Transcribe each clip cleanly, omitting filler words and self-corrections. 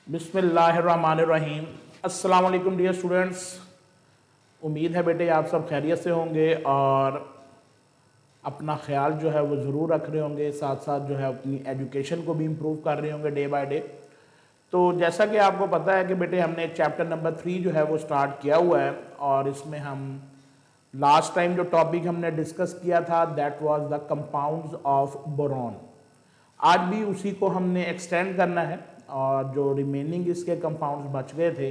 बिस्मिल्लाहिर्रहमानिर्रहीम। अस्सलाम वालेकुम डियर स्टूडेंट्स। उम्मीद है बेटे आप सब खैरियत से होंगे और अपना ख्याल जो है वो ज़रूर रख रहे होंगे, साथ साथ जो है अपनी एजुकेशन को भी इम्प्रूव कर रहे होंगे डे बाय डे। तो जैसा कि आपको पता है कि बेटे हमने चैप्टर नंबर 3 जो है वो स्टार्ट किया हुआ है और इसमें हम लास्ट टाइम जो टॉपिक हमने डिस्कस किया था that was the compounds of boron. आज भी उसी को हमने एक्सटेंड करना है और जो रिमेनिंग इसके कंपाउंड्स बच गए थे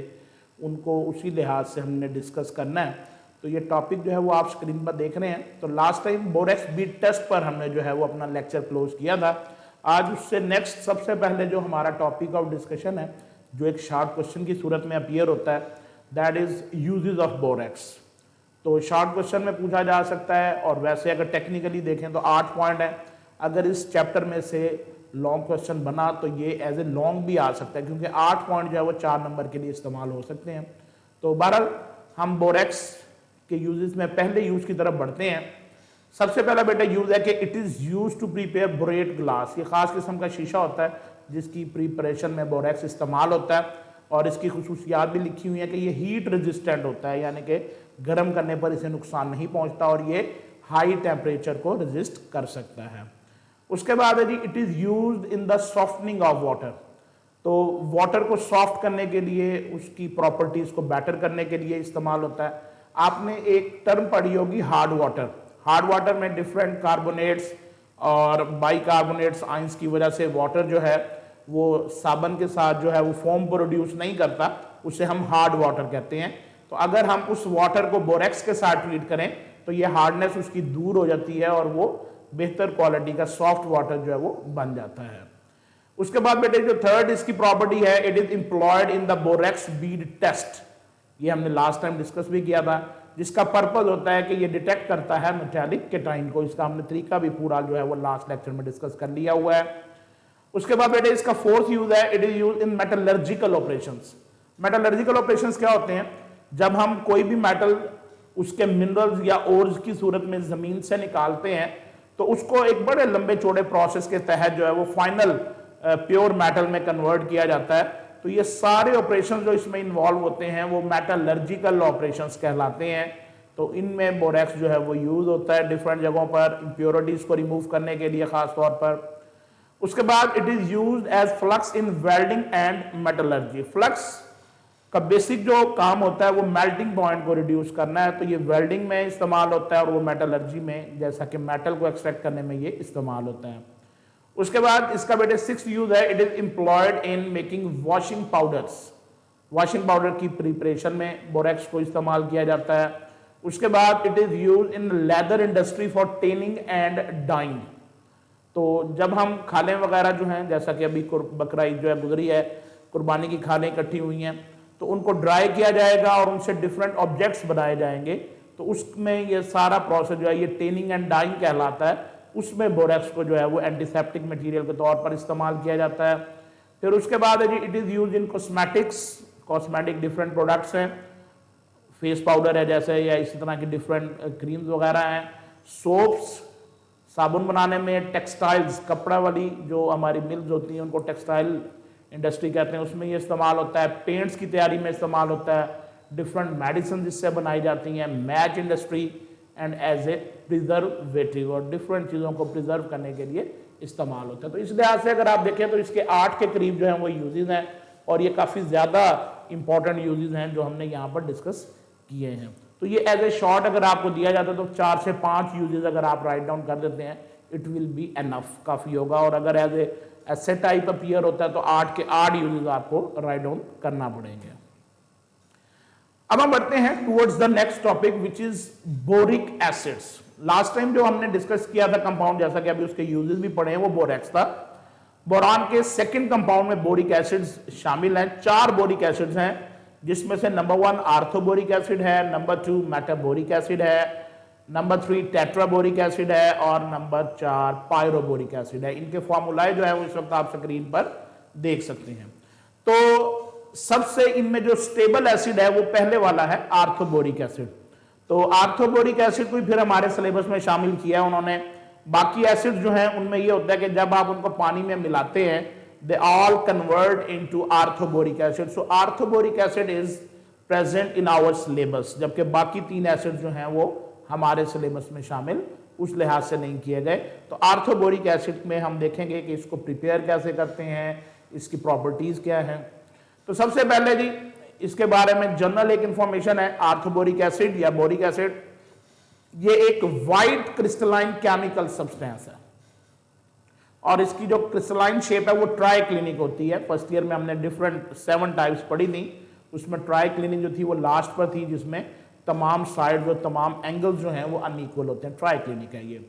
उनको उसी लिहाज से हमने डिस्कस करना है। तो ये टॉपिक जो है वो आप स्क्रीन पर देख रहे हैं। तो last time borax bead test पर हमने जो है वो अपना लेक्चर क्लोज किया था। आज उससे नेक्स्ट सबसे पहले जो हमारा टॉपिक ऑफ डिस्कशन है, जो एक शॉर्ट क्वेश्चन की सूरत में अपीयर होता है, that is uses of borax. तो शॉर्ट क्वेश्चन में पूछा जा सकता है और वैसे अगर टेक्निकली देखें तो 8 पॉइंट है। अगर इस चैप्टर में से लॉन्ग क्वेश्चन बना तो ये एज ए लॉन्ग भी आ सकता है, क्योंकि 8 पॉइंट जो है वो 4 नंबर के लिए इस्तेमाल हो सकते हैं। तो बहरहाल हम बोरेक्स के यूजेस में पहले यूज की तरफ बढ़ते हैं। सबसे पहला बेटा यूज है कि it is use to prepare borate glass. ये खास किस्म का शीशा होता है जिसकी प्रिपरेशन में बोरेक्स इस्तेमाल होता है और इसकी खुसूसियात भी लिखी हुई है कि ये हीट रेजिस्टेंट होता है, यानी कि गर्म करने पर इसे नुकसान नहीं पहुंचता और ये हाई टेम्परेचर को रेजिस्ट कर सकता है। उसके बाद है जी it is used in the softening of water. तो वाटर को सॉफ्ट करने के लिए, उसकी प्रॉपर्टीज को बेटर करने के लिए इस्तेमाल होता है। आपने एक टर्म पढ़ी होगी हार्ड वाटर। हार्ड वाटर में डिफरेंट कार्बोनेट्स और बाइकार्बोनेट्स आइंस की वजह से वाटर जो है वो साबन के साथ जो है वो फोम प्रोड्यूस नहीं करता, उसे हम हार्ड वाटर कहते हैं। तो अगर हम उस वाटर को बोरेक्स के साथ ट्रीट करें तो ये हार्डनेस उसकी दूर हो जाती है और वो बेहतर क्वालिटी का सॉफ्ट वाटर जो है वो बन जाता है। उसके बाद बेटे जो थर्ड इसकी प्रॉपर्टी है, it is employed in the borax bead test. ये हमने लास्ट टाइम डिस्कस भी किया था, जिसका पर्पज होता है कि ये डिटेक्ट करता है मेटालिक केटाइन को। इसका हमने तरीका भी पूरा जो है वो लास्ट लेक्चर में डिस्कस कर लिया हुआ है। उसके बाद बेटे इसका फोर्थ यूज है, it is use in metallurgical operations. Metallurgical operations क्या होते हैं? जब हम कोई भी मेटल उसके मिनरल्स या ओर्स की सूरत में जमीन से निकालते हैं तो उसको एक बड़े लंबे चौड़े प्रोसेस के तहत जो है वो फाइनल प्योर मेटल में कन्वर्ट किया जाता है। तो ये सारे ऑपरेशन जो इसमें इन्वॉल्व होते हैं वो मेटलर्जिकल ऑपरेशंस कहलाते हैं। तो इनमें बोरेक्स जो है वो यूज होता है डिफरेंट जगहों पर इंप्योरिटीज को रिमूव करने के लिए खास तौर पर। उसके बाद it is used as flux in welding and metallurgy. Flux का बेसिक जो काम होता है वो मेल्टिंग पॉइंट को रिड्यूस करना है, तो ये वेल्डिंग में इस्तेमाल होता है और वो मेटलर्जी में, जैसा कि मेटल को एक्सट्रैक्ट करने में ये इस्तेमाल होता है। उसके बाद इसका बेटे 6th यूज है, it is employed in making washing powders. Washing powder की प्रिपरेशन में बोरेक्स को इस्तेमाल किया जाता है। उसके बाद it is use in leather industry for tanning and dyeing. तो जब हम खालें वगैरह जो हैं, जैसा कि अभी बकरा ईद जो है गुजरी है, कुर्बानी की खालें इकट्ठी हुई हैं, तो उनको ड्राई किया जाएगा और उनसे डिफरेंट ऑब्जेक्ट्स बनाए जाएंगे। तो उसमें ये सारा प्रोसेस जो है ये टेनिंग एंड डाइंग कहलाता है। उसमें बोरेक्स को जो है वो एंटीसेप्टिक मटेरियल के तौर पर इस्तेमाल किया जाता है। फिर उसके बाद है जी it is use in cosmetics. Cosmetic different products हैं, फेस पाउडर है जैसे, या इसी तरह की डिफरेंट क्रीम्स वगैरह हैं, सोप्स, साबुन बनाने में, टेक्सटाइल्स, कपड़ा वाली जो हमारी मिल्स होती हैं उनको टेक्सटाइल इंडस्ट्री कहते हैं, उसमें ये इस्तेमाल होता है। पेंट्स की तैयारी में इस्तेमाल होता है। डिफरेंट मेडिसिन जिससे बनाई जाती हैं, match industry and as a preservative, और डिफरेंट चीज़ों को प्रिजर्व करने के लिए इस्तेमाल होता है। तो इस लिहाज से अगर आप देखें तो इसके 8 के करीब जो हैं वो यूजेस हैं और ये काफ़ी ज़्यादा इंपॉर्टेंट यूजेस हैं जो हमने यहाँ पर डिस्कस किए हैं। तो ये एज ए शॉर्ट अगर आपको दिया जाता है तो 4 से 5 यूजेस अगर आप राइट डाउन कर देते हैं इट विल बी एनफ, काफ़ी होगा। और अगर एज ए ऐसे टाइप अपीयर होता है तो 8 के 8 यूजेस आपको राइट डाउन करना पड़ेंगे। अब हम बढ़ते हैं towards the next topic which is boric acids. Last time जो हमने डिस्कस किया था कंपाउंड, जैसा कि अभी उसके यूजेस भी पढ़े हैं, वो बोरेक्स था। बोरान के सेकंड कंपाउंड में बोरिक एसिड्स शामिल हैं। 4 बोरिक एसिड्स हैं, जिसमें से नंबर 1 आर्थोबोरिक एसिड है, नंबर 2 मेटाबोरिक एसिड है, नंबर 3 टेट्राबोरिक एसिड है और नंबर 4 पायरोबोरिक एसिड है। इनके फॉर्मूलाए जो है वो इस वक्त आप स्क्रीन पर देख सकते हैं। तो सबसे इनमें जो स्टेबल एसिड है वो पहले वाला है आर्थोबोरिक एसिड। तो आर्थोबोरिक एसिड को फिर हमारे सिलेबस में शामिल किया है उन्होंने। बाकी एसिड जो हैं उनमें ये होता है कि जब आप उनको पानी में मिलाते हैं they all convert into orthoboric acid. So orthoboric acid is present in our syllabus, जबकि बाकी 3 एसिड जो हैं वो हमारे सिलेबस में शामिल उस लिहाज से नहीं किए गए। तो ऑर्थोबोरिक एसिड में हम देखेंगे कि इसको प्रिपेयर कैसे करते हैं, इसकी प्रॉपर्टीज क्या हैं। तो सबसे पहले जी इसके बारे में जनरल एक इंफॉर्मेशन है। ऑर्थोबोरिक एसिड या बोरिक एसिड ये एक वाइट क्रिस्टलाइन केमिकल सब्सटेंस है और इसकी जो क्रिस्टलाइन शेप है वो ट्राइक्लिनिक होती है। फर्स्ट ईयर में हमने डिफरेंट 7 टाइप्स पढ़ी थी, उसमें ट्राइक्लिनिक जो थी वो लास्ट पर थी, जिसमें तमाम साइड जो तमाम एंगल्स जो हैं वो अनइक्वल होते हैं। ट्राइक्लिनिक है ये।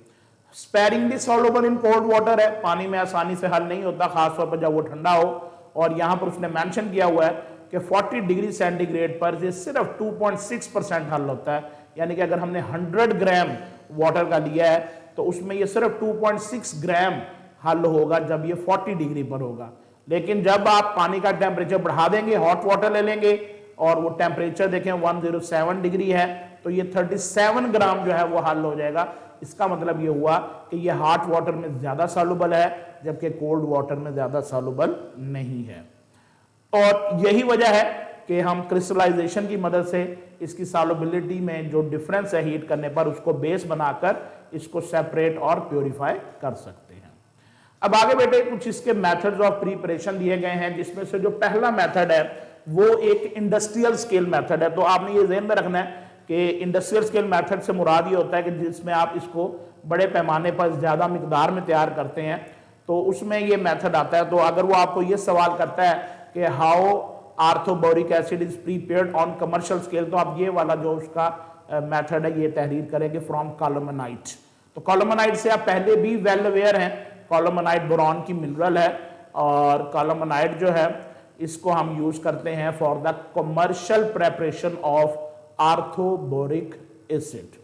Sparingly soluble in cold water है, पानी में आसानी से हल नहीं होता, खासतौर पर जब वो ठंडा हो। और यहां पर उसने मेंशन किया हुआ है कि 40 डिग्री सेंटीग्रेड पर ये सिर्फ 2.6% हल होता है। यानी कि अगर हमने 100 ग्राम वाटर का लिया है तो उसमें ये सिर्फ 2.6 ग्राम हल होगा जब ये 40 डिग्री पर होगा। लेकिन जब आप पानी का टेम्परेचर बढ़ा देंगे, हॉट वाटर ले लेंगे और वो टेम्परेचर देखें 107 डिग्री है, तो ये 37 ग्राम जो है वो हल हो जाएगा। इसका मतलब ये हुआ कि ये हॉट वाटर में ज्यादा सॉल्युबल है जबकि कोल्ड वाटर में ज्यादा सॉल्युबल नहीं है। और यही वजह है कि हम क्रिस्टलाइजेशन की मदद से इसकी सॉल्युबिलिटी में जो डिफरेंस है हीट करने पर उसको बेस बनाकर इसको सेपरेट और प्योरीफाई कर सकते हैं। अब आगे बेटे कुछ इसके मेथड्स ऑफ प्रिपरेशन दिए गए हैं, जिसमें से जो पहला मेथड है वो एक इंडस्ट्रियल स्केल मेथड है। तो आपने ये ध्यान में रखना है कि इंडस्ट्रियल स्केल मेथड से मुराद ये होता है कि जिसमें आप इसको बड़े पैमाने पर ज्यादा मिकदार में तैयार करते हैं, तो उसमें ये मेथड आता है। तो अगर वो आपको ये सवाल करता है कि how orthoboric acid is prepared on commercial scale, तो आप ये वाला जो उसका मेथड है ये तहरीर करेंगे फ्रॉम कॉलमनाइट। तो कॉलमनाइट से आप पहले भी वेल अवेयर हैं, कॉलमनाइट बोरॉन की मिनरल है और कॉलमनाइट जो है इसको हम यूज करते हैं for the commercial preparation of orthoboric acid.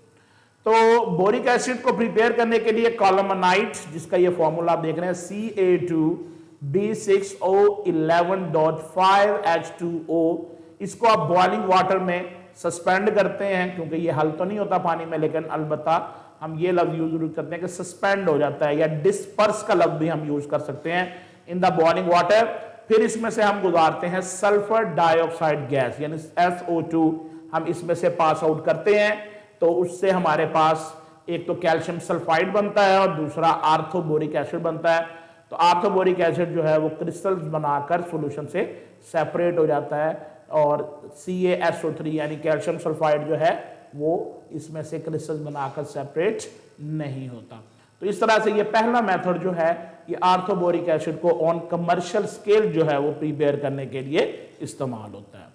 तो बोरिक एसिड को प्रिपेयर करने के लिए कॉलमनाइट, जिसका ये फॉर्मूला आप देख रहे हैं Ca2B6O11.5H2O, इसको आप बॉइलिंग वाटर में सस्पेंड करते हैं, क्योंकि ये हल तो नहीं होता पानी में, लेकिन अलबत्ता हम ये लफ्ज यूज करते हैं कि सस्पेंड हो जाता है, या डिस्पर्स का लफ्ज भी हम यूज कर सकते हैं इन द बॉइलिंग वाटर। फिर इसमें से हम गुजारते हैं सल्फर डाइऑक्साइड गैस यानी SO2, हम इसमें से पास आउट करते हैं। तो उससे हमारे पास एक तो कैल्शियम सल्फाइड बनता है और दूसरा ऑर्थोबोरिक एसिड बनता है। तो ऑर्थोबोरिक एसिड जो है वो क्रिस्टल्स बनाकर सॉल्यूशन से सेपरेट हो जाता है और CaSO3 यानी कैल्शियम सल्फाइड जो है वो इसमें से क्रिस्टल्स बनाकर सेपरेट नहीं होता। तो इस तरह से ये पहला मेथड जो है ये ऑर्थोबोरिक एसिड को ऑन कमर्शियल स्केल जो है वो प्रिपेयर करने के लिए इस्तेमाल होता है।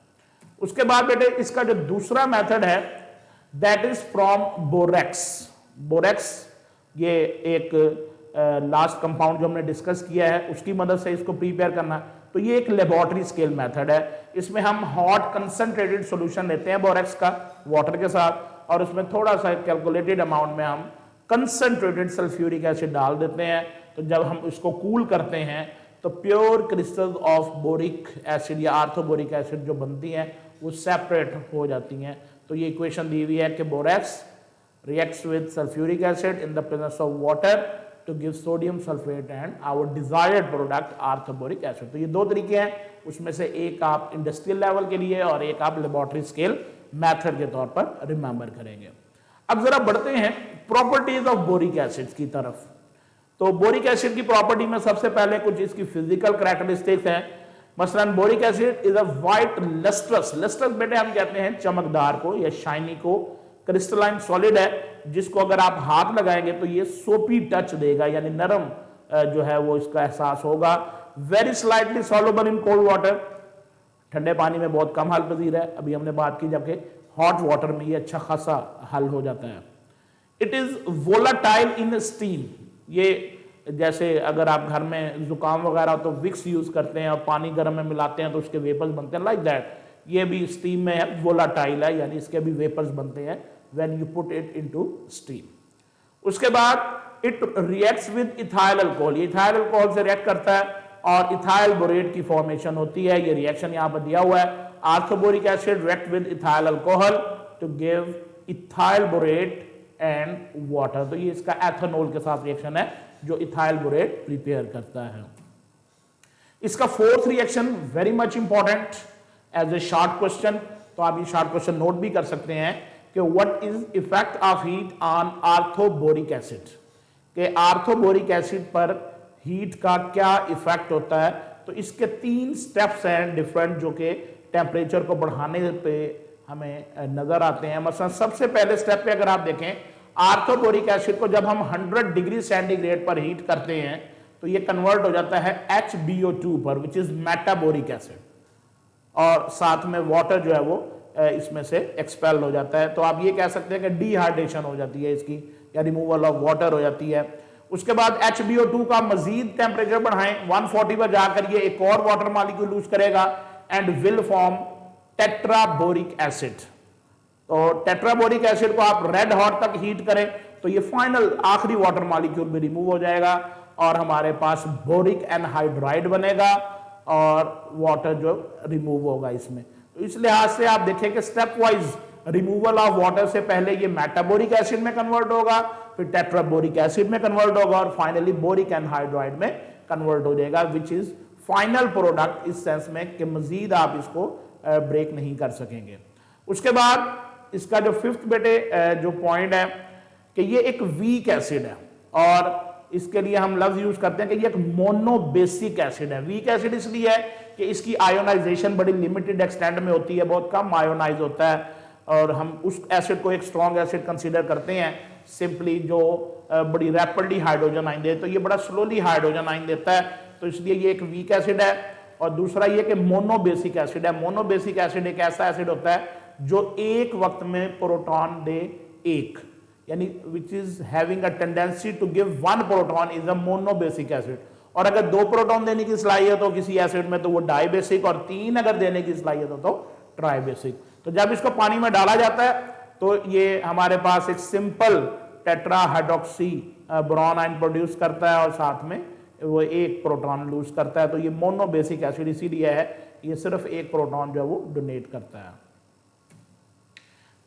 उसके बाद बेटे इसका जो दूसरा मेथड है that is from borax. Borax ये एक लास्ट कंपाउंड जो हमने डिस्कस किया है उसकी मदद से इसको प्रिपेयर करना। तो ये एक लेबोरेटरी स्केल मेथड है। इसमें हम हॉट कंसंट्रेटेड सॉल्यूशन लेते हैं बोरेक्स का वाटर के साथ, और उसमें थोड़ा सा कैलकुलेटेड अमाउंट में हम कंसंट्रेटेड सल्फ्यूरिक एसिड डाल देते हैं। तो जब हम इसको कूल करते हैं तो pure crystals of boric acid या ऑर्थोबोरिक एसिड जो बनती हैं वो सेपरेट हो जाती हैं। तो ये इक्वेशन दी हुई है कि borax reacts with sulphuric acid in the presence of water to give sodium sulphate and our desired product orthoboric acid. तो ये दो तरीके हैं, उसमें से एक आप इंडस्ट्रियल लेवल के लिए और एक आप लेबोरेटरी स्केल मेथड के तौर पर रिमेंबर करेंगे। अब जरा बढ़ते हैं प्रॉपर्टीज ऑफ बोरिक एसिड की तरफ। तो बोरिक एसिड की प्रॉपर्टी में सबसे पहले कुछ इसकी फिजिकल कैरेक्टरिस्टिक्स हैं। मसलन boric acid is a white lustrous, lustrous बेटे हम कहते हैं चमकदार को या शाइनी को, क्रिस्टलाइन सॉलिड है जिसको अगर आप हाथ लगाएंगे तो ये सोपी टच देगा, यानी नरम जो है वो इसका एहसास होगा। Very slightly soluble in cold water, ठंडे पानी में बहुत कम हल पजीर है, अभी हमने बात की, जबकि हॉट वाटर में ये अच्छा खासा हल हो जाता है। It is volatile in steam, ये जैसे अगर आप घर में जुकाम वगैरह तो विक्स यूज करते हैं और पानी गर्म में मिलाते हैं तो उसके वेपर्स बनते हैं, लाइक दैट ये भी स्टीम में है, वोलाटाइल है, यानी इसके भी वेपर्स बनते हैं when you put it into steam. उसके बाद it reacts with ethyl alcohol, ये इथाइल अल्कोहल से रिएक्ट करता है और इथाइल बोरेट की फॉर्मेशन होती है। ये रिएक्शन यहां पर दिया हुआ है, orthoboric acid react with ethyl alcohol to give ethyl borate and water. तो ये इसका एथेनॉल के साथ रिएक्शन है जो इथाइल बोरेट प्रिपेयर करता है। इसका fourth reaction very much important as a short question, तो आप ये शॉर्ट क्वेश्चन नोट भी कर सकते हैं कि what is effect of heat on orthoboric acid, कि आर्थोबोरिक एसिड पर हीट का क्या इफेक्ट होता है। तो इसके 3 स्टेप्स हैं डिफरेंट, जो कि टेम्परेचर को बढ़ाने पे हमें नजर आते हैं। मतलब सबसे पहले स्टेप पे अगर आप देखें, आर्थोबोरिक एसिड को जब हम 100 डिग्री सेंटीग्रेड पर हीट करते हैं तो ये कन्वर्ट हो जाता है HBO2 पर, विच इज मेटाबोरिक एसिड, और साथ में वाटर जो है वो इसमें से एक्सपेल हो जाता है। तो आप ये कह सकते हैं कि डिहाइड्रेशन हो जाती है इसकी, या रिमूवल ऑफ वाटर हो जाती है। उसके बाद HBO2 का मजीद टेम्परेचर बढ़ाएं, 140 पर जाकर ये एक और वाटर मॉलिक्यूल लूज करेगा एंड विल फॉर्म टेट्राबोरिक एसिड। तो टेट्राबोरिक एसिड को आप रेड हॉट तक हीट करें तो ये फाइनल आखिरी वाटर मॉलिक्यूल भी रिमूव हो जाएगा और हमारे पास बोरिक एनहाइड्राइड बनेगा और वाटर जो रिमूव होगा इसमें। तो इस लिहाज से आप देखें कि step wise removal of water से पहले ये मेटाबोरिक एसिड में कन्वर्ट होगा, फिर टेट्राबोरिक एसिड में कन्वर्ट होगा और फाइनली बोरिक एनहाइड्राइड में कन्वर्ट हो जाएगा, विच इज फाइनल प्रोडक्ट इस सेंस में कि मजीद आप इसको ब्रेक नहीं कर सकेंगे। उसके बाद इसका जो फिफ्थ बेटे जो पॉइंट है कि ये एक वीक एसिड है, और इसके लिए हम लफ्ज यूज करते हैं कि ये एक मोनोबेसिक एसिड है। वीक एसिड इसलिए है कि इसकी आयोनाइजेशन बड़ी लिमिटेड एक्सटेंट में होती है, बहुत कम आयोनाइज होता है, और हम उस एसिड को एक स्ट्रॉन्ग एसिड कंसीडर करते हैं सिंपली जो बड़ी रैपिडली हाइड्रोजन आइन दे, तो ये बड़ा स्लोली हाइड्रोजन आइन देता है, तो इसलिए ये एक वीक एसिड है। और दूसरा ये कि मोनोबेसिक एसिड है। मोनोबेसिक एसिड एक ऐसा एसिड होता है जो एक वक्त में प्रोटॉन दे एक, यानी which is having a tendency to give 1 proton is a monobasic acid. और अगर 2 प्रोटॉन देने की सलाहियत हो किसी एसिड में तो वो डाइबेसिक, और 3 अगर देने की सलाहियत हो तो ट्राइबेसिक। तो जब इसको पानी में डाला जाता है तो ये हमारे पास एक सिंपल टेट्राहाइड्रोक्सी बोरॉन आयन प्रोड्यूस करता है और साथ में वो एक प्रोटॉन लूज करता है। तो ये मोनोबेसिक एसिड इसीलिए है, ये सिर्फ एक प्रोटॉन जो है वो डोनेट करता है।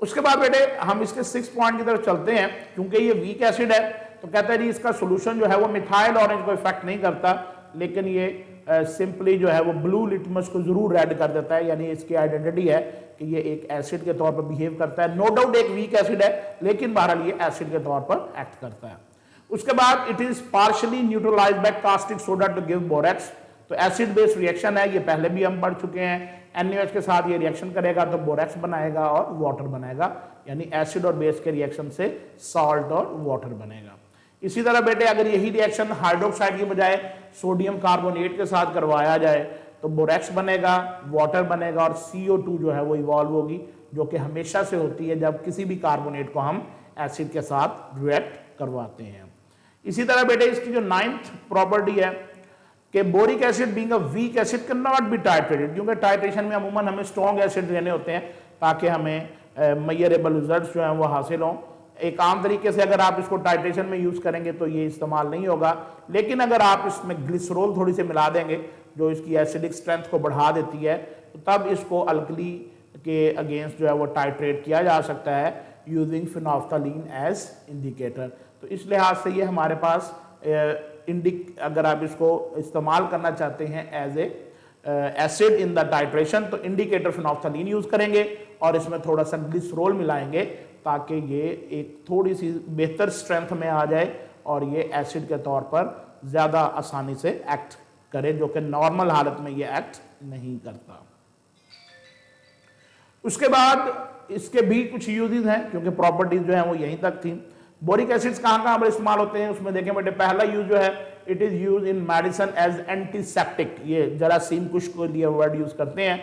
उसके बाद बेटे हम इसके 6 पॉइंट की तरफ चलते हैं। क्योंकि ये वीक एसिड है तो कहता है जी इसका सोल्यूशन जो है वो मिथाइल ऑरेंज को इफेक्ट नहीं करता, लेकिन ये सिंपली जो है वो ब्लू लिटमस को जरूर रेड कर देता है, यानी इसकी आइडेंटिटी है कि ये एक एसिड के तौर पर बिहेव करता है। नो डाउट एक वीक एसिड है, लेकिन बहरहाल ये एसिड के तौर पर एक्ट करता है। उसके बाद it is partially neutralised by caustic soda to give borax. तो एसिड बेस्ड रिएक्शन है, ये पहले भी हम पढ़ चुके हैं। NaOH के साथ ये रिएक्शन करेगा तो बोरेक्स बनाएगा और वाटर बनाएगा, यानी एसिड और बेस के रिएक्शन से सॉल्ट और वाटर बनेगा। इसी तरह बेटे अगर यही रिएक्शन हाइड्रोक्साइड की बजाय सोडियम कार्बोनेट के साथ करवाया जाए तो बोरेक्स बनेगा, वाटर बनेगा और CO2 जो है वो इवॉल्व होगी, जो कि हमेशा से होती है जब किसी भी कार्बोनेट को हम एसिड के साथ रिएक्ट करवाते हैं। इसी तरह बेटे इसकी जो 9th प्रॉपर्टी है कि boric acid being a weak acid can not be titrated, क्योंकि टाइट्रेशन में अमूमन हमें स्ट्रॉन्ग एसिड लेने होते हैं ताकि हमें मेजरेबल रिजल्ट्स जो हैं वो हासिल हों। एक आम तरीके से अगर आप इसको टाइट्रेशन में यूज करेंगे तो ये इस्तेमाल नहीं होगा, लेकिन अगर आप इसमें ग्लिसरॉल थोड़ी सी मिला देंगे जो इसकी एसिडिक स्ट्रेंथ को बढ़ा देती है, तो तब इसको अल्कली के अगेंस्ट जो है वो टाइट्रेट किया जा सकता है यूजिंग फिनोल्फ्थालीन एज इंडिकेटर। तो इस लिहाज से ये हमारे पास अगर आप इसको इस्तेमाल करना चाहते हैं as a acid in the titration तो इंडिकेटर फिनोल्फ्थालीन यूज करेंगे और इसमें थोड़ा सा ग्लिसरॉल मिलाएंगे ताकि ये एक थोड़ी सी बेहतर स्ट्रेंथ में आ जाए और ये एसिड के तौर पर ज्यादा आसानी से एक्ट करे, जो कि नॉर्मल हालत में ये एक्ट नहीं करता। उसके बाद इसके भी कुछ यूजेस हैं, क्योंकि प्रॉपर्टीज जो है वो यहीं तक थी। बोरिक एसिड्स कहाँ पर इस्तेमाल होते हैं उसमें देखें बेटे, पहला यूज जो है it is use in medicine as antiseptic. ये जरासीम कुश के लिए वर्ड यूज करते हैं।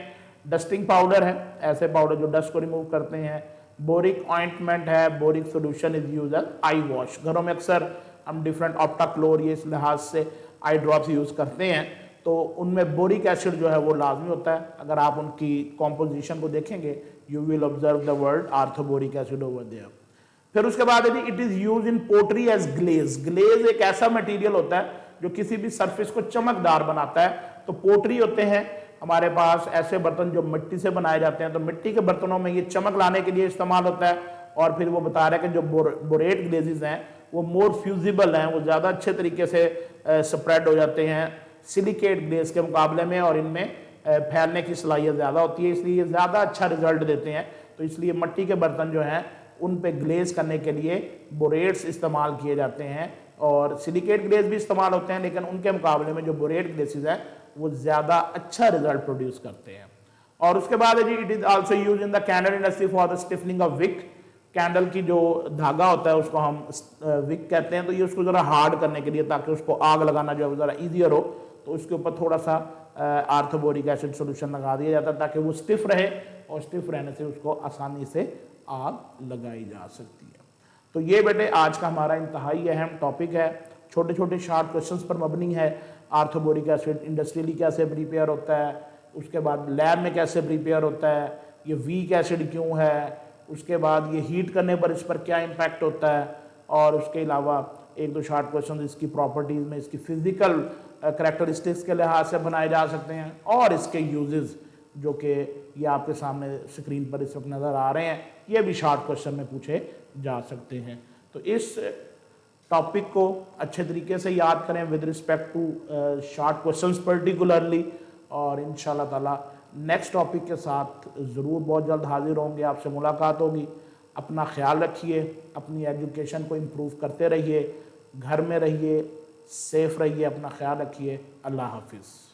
डस्टिंग पाउडर है, ऐसे पाउडर जो डस्ट को रिमूव करते हैं। बोरिक ऑइंटमेंट है, boric solution is use as eye wash. घरों में अक्सर हम डिफरेंट ऑप्टाक्लोर ये इस लिहाज से आई ड्रॉप्स यूज करते हैं, तो उनमें बोरिक एसिड जो है वो लाजमी होता है। अगर आप उनकी कॉम्पोजिशन को देखेंगे you will observe the word orthoboric acid over there. फिर उसके बाद it is use in pottery as glaze. Glaze एक ऐसा मटेरियल होता है जो किसी भी सरफेस को चमकदार बनाता है। तो पोट्री होते हैं हमारे पास ऐसे बर्तन जो मिट्टी से बनाए जाते हैं, तो मिट्टी के बर्तनों में ये चमक लाने के लिए इस्तेमाल होता है। और फिर वो बता रहा है कि जो बोरेट ग्लेजेस हैं वो मोर फ्यूजिबल हैं, वो ज़्यादा अच्छे तरीके से स्प्रेड हो जाते हैं सिलिकेट ग्लेज के मुकाबले में, और इनमें फैलने की सलाहियत ज़्यादा होती है, इसलिए ये ज़्यादा अच्छा रिजल्ट देते हैं। तो इसलिए मिट्टी के बर्तन जो हैं उन पे ग्लेज करने के लिए बोरेट्स इस्तेमाल किए जाते हैं, और सिलिकेट ग्लेज भी इस्तेमाल होते हैं, लेकिन उनके मुकाबले में जो बोरेट ग्लेसेस हैं वो ज़्यादा अच्छा रिजल्ट प्रोड्यूस करते हैं। और उसके बाद है जी, it is also use in the candle industry for the stiffening of wick. Candle की जो धागा होता है उसको हम विक कहते हैं, तो ये उसको ज़रा हार्ड करने के लिए, ताकि उसको आग लगाना जो है ज़रा ईजियर हो, तो उसके ऊपर थोड़ा सा आर्थोबोरिक एसिड सोल्यूशन लगा दिया जाता है ताकि वो स्टिफ रहे, और स्टिफ रहने से उसको आसानी से आग लगाई जा सकती है। तो ये बेटे आज का हमारा इंतहाई अहम टॉपिक है, छोटे छोटे शार्ट क्वेश्चंस पर मबनी है। आर्थोबोरिक एसिड इंडस्ट्रियली कैसे प्रिपेयर होता है, उसके बाद लैब में कैसे प्रिपेयर होता है, ये वीक एसिड क्यों है, उसके बाद ये हीट करने पर इस पर क्या इम्पैक्ट होता है, और उसके अलावा एक दो शार्ट क्वेश्चन इसकी प्रॉपर्टीज़ में, इसकी फिजिकल करैक्टरिस्टिक्स के लिहाज से बनाए जा सकते हैं, और इसके यूजेस जो कि ये आपके सामने स्क्रीन पर इस वक्त नज़र आ रहे हैं, ये भी शार्ट क्वेश्चन में पूछे जा सकते हैं। तो इस टॉपिक को अच्छे तरीके से याद करें with respect to short questions particularly, और इंशाल्लाह ताला नेक्स्ट टॉपिक के साथ ज़रूर बहुत जल्द हाजिर होंगे, आपसे मुलाकात होगी। अपना ख्याल रखिए, अपनी एजुकेशन को इम्प्रूव करते रहिए, घर में रहिए, सेफ रहिए, अपना ख्याल रखिए। अल्लाह हाफिज़।